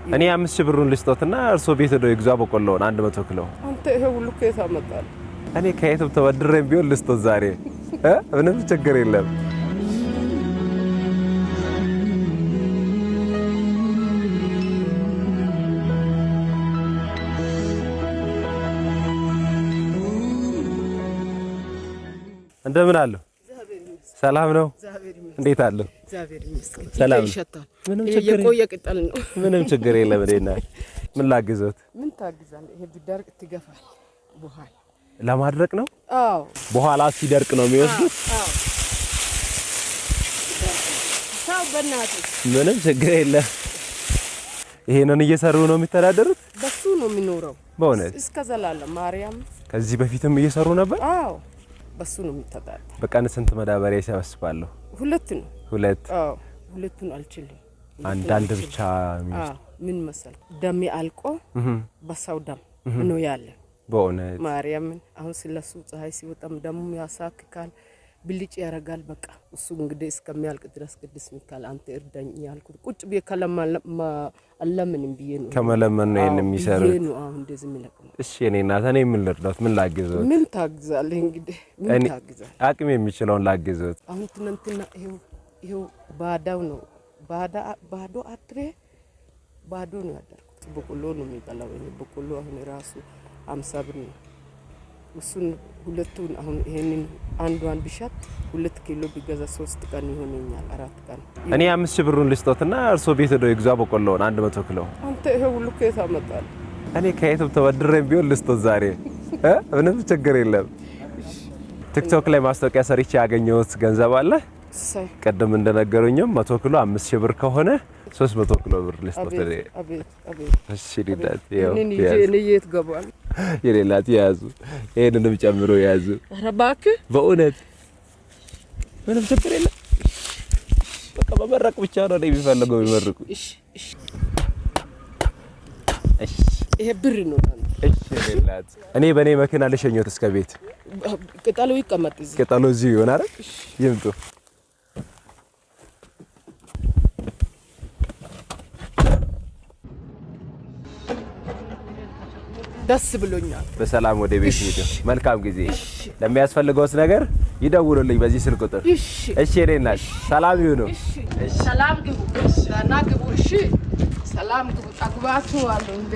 እኔ 5000 ብሩን ልስጦትና እርሶ ቤት ሄዶ ይግዛ በቆሎውን 100 ኪሎ አንተ ይሄ ሁሉ ከየት አመጣል? እኔ ከየትም ተበድሬም ቢሆን ልስጦት ዛሬ ምንም ችግር የለም። እንደምን አሉ? ሰላም ነው? እንዴት አሉ? ሰላም ምንም ችግር የለም። ምንም ችግር የለም። እኔና ምን ላግዞት? ምን ታግዛለህ? ይሄ ቢደርቅ ትገፋል። በኋላ ለማድረቅ ነው? አዎ በኋላ ሲደርቅ ነው የሚወስዱት? አዎ ታው በእናትህ ምንም ችግር የለም። ይሄንን እየሰሩ ነው የሚተዳደሩት? በሱ ነው የሚኖረው በእውነት እስከ ዘላለም ማርያም። ከዚህ በፊትም እየሰሩ ነበር? አዎ በሱ ነው የሚተዳደር። በቀን ስንት መዳበሪያ ይሰበስባሉ? ሁለት ነው። ሁለት? አዎ ሁለቱን አልችልም። አንዳንድ ብቻ ምን መሰል ደም አልቆ በሰው ደም ነው ያለ በእውነት ማርያም። አሁን ስለሱ ፀሐይ ሲወጣም ደሙ ያሳክካል፣ ብልጭ ያረጋል። በቃ እሱ እንግዲህ እስከሚያልቅ ድረስ ቅዱስ ሚካኤል አንተ እርዳኝ ያልኩት ቁጭ ብዬ አለምንም ብዬ ነው ከመለመን ነው የሚሰሩት ነው። አሁን እንደዚህ የሚለቅም እሺ። እኔ እናቴ ነኝ ምን ልርዳት? ምን ላግዞት? ምን ታግዛለህ? እንግዲህ ምን ታግዛለህ? አቅም የሚችለውን ላግዞት። አሁን ትናንትና ይሄው ባዳው ነው ባዶ አድሬ ባዶ ነው ያደርኩት። በቆሎ ነው የሚበላው። እኔ በቆሎ አሁን ራሱ 50 ብር ነው። እሱን ሁለቱን አሁን ይሄንን አንዷን ቢሻት 2 ኪሎ ቢገዛ 3 ቀን ይሆነኛል፣ 4 ቀን። እኔ 5000 ብሩን ልስጦትና እርሶ ቤት ሄዶ ይግዛ በቆሎውን 100 ኪሎ። አንተ ይሄ ሁሉ ከየት አመጣል? እኔ ከየትም ተበድሬም ቢሆን ልስጦት ዛሬ ምንም ችግር የለም። ቲክቶክ ላይ ማስታወቂያ ሰርቼ ያገኘሁት ገንዘብ አለ። ቀደም እንደነገሩኝም 100 ኪሎ 5000 ብር ከሆነ 300 ኪሎ ብር ልስጦት። አቤት እሺ ሊዳት እኔ የት ገባል? የሌላት ያዙ፣ ይሄንንም ጨምሮ ያዙ። ኧረ እባክህ በእውነት ምንም ችግር የለም። በቃ መመረቅ ብቻ ነው የሚፈልገው የሚመርቁ። እሺ ይሄ ብር ነው። እሺ የሌላት እኔ በኔ መኪና ልሸኘት እስከ ቤት። ቅጠሉ ይቀመጥ እዚህ። ቅጠሉ እዚህ ይሆን አይደል? ይምጡ። ደስ ብሎኛል። በሰላም ወደ ቤት ሄዱ። መልካም ጊዜ። ለሚያስፈልገውስ ነገር ይደውሉልኝ በዚህ ስልክ ቁጥር። እሺ እኔናሽ ሰላም ይሁኑ። እሺ ሰላም ግቡ። ሰላም ግቡ። እሺ ሰላም ግቡ። አግባቱ አለው እንደ